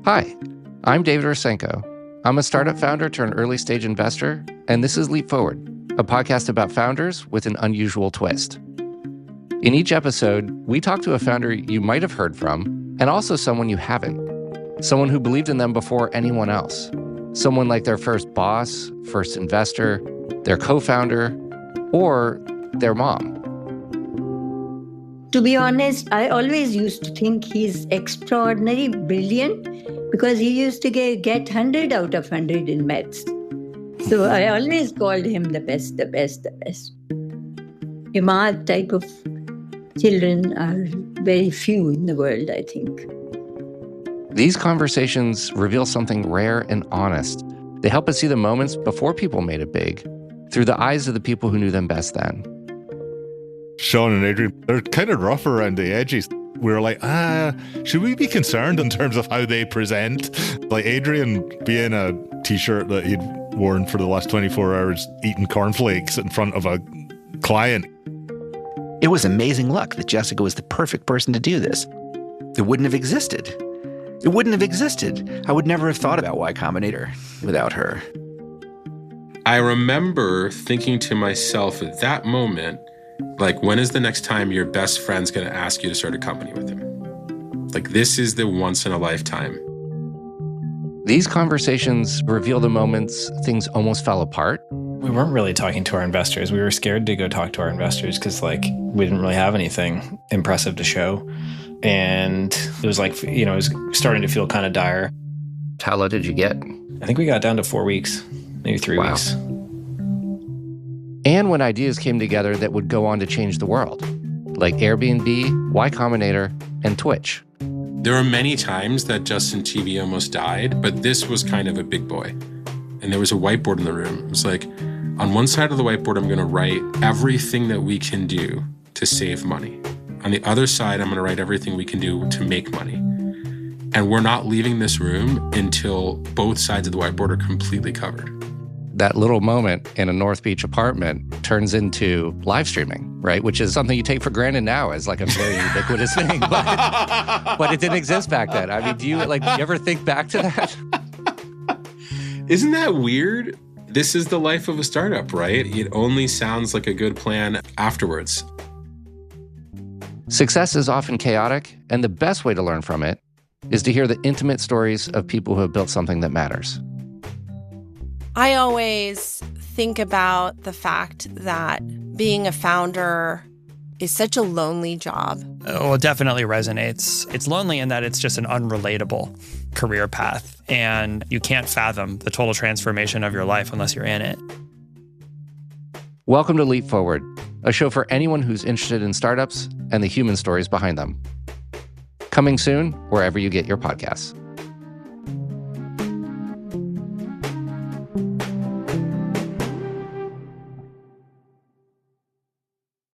Hi, I'm David Rosenko. I'm a startup founder turned early stage investor, and this is Leap Forward, a podcast about founders with an unusual twist. In each episode, we talk to a founder you might have heard from, and also someone you haven't. Someone who believed in them before anyone else. Someone like their first boss, first investor, their co-founder, or their mom. To be honest, I always used to think he's extraordinarily brilliant because he used to get 100 out of 100 in maths. So I always called him the best. Imad type of children are very few in the world, I think. These conversations reveal something rare and honest. They help us see the moments before people made it big through the eyes of the people who knew them best then. Sean and Adrian, they're kind of rough around the edges. We were like, should we be concerned in terms of how they present? Like Adrian being a t-shirt that he'd worn for the last 24 hours, eating cornflakes in front of a client. It was amazing luck that Jessica was the perfect person to do this. It wouldn't have existed. I would never have thought about Y Combinator without her. I remember thinking to myself at that moment, like, when is the next time your best friend's going to ask you to start a company with him? Like, this is the once in a lifetime. These conversations reveal the moments things almost fell apart. We weren't really talking to our investors. We were scared to go talk to our investors because, we didn't really have anything impressive to show. And it was it was starting to feel kind of dire. How low did you get? I think we got down to 4 weeks, maybe 3 weeks. And when ideas came together that would go on to change the world, like Airbnb, Y Combinator, and Twitch. There were many times that Justin TV almost died, but this was kind of a big boy. And there was a whiteboard in the room. It was like, on one side of the whiteboard, I'm going to write everything that we can do to save money. On the other side, I'm going to write everything we can do to make money. And we're not leaving this room until both sides of the whiteboard are completely covered. That little moment in a North Beach apartment turns into live streaming, right? Which is something you take for granted now as a very ubiquitous thing, but it didn't exist back then. I mean, do you ever think back to that? Isn't that weird? This is the life of a startup, right? It only sounds like a good plan afterwards. Success is often chaotic, and the best way to learn from it is to hear the intimate stories of people who have built something that matters. I always think about the fact that being a founder is such a lonely job. Well, it definitely resonates. It's lonely in that it's just an unrelatable career path, and you can't fathom the total transformation of your life unless you're in it. Welcome to Leap Forward, a show for anyone who's interested in startups and the human stories behind them. Coming soon, wherever you get your podcasts.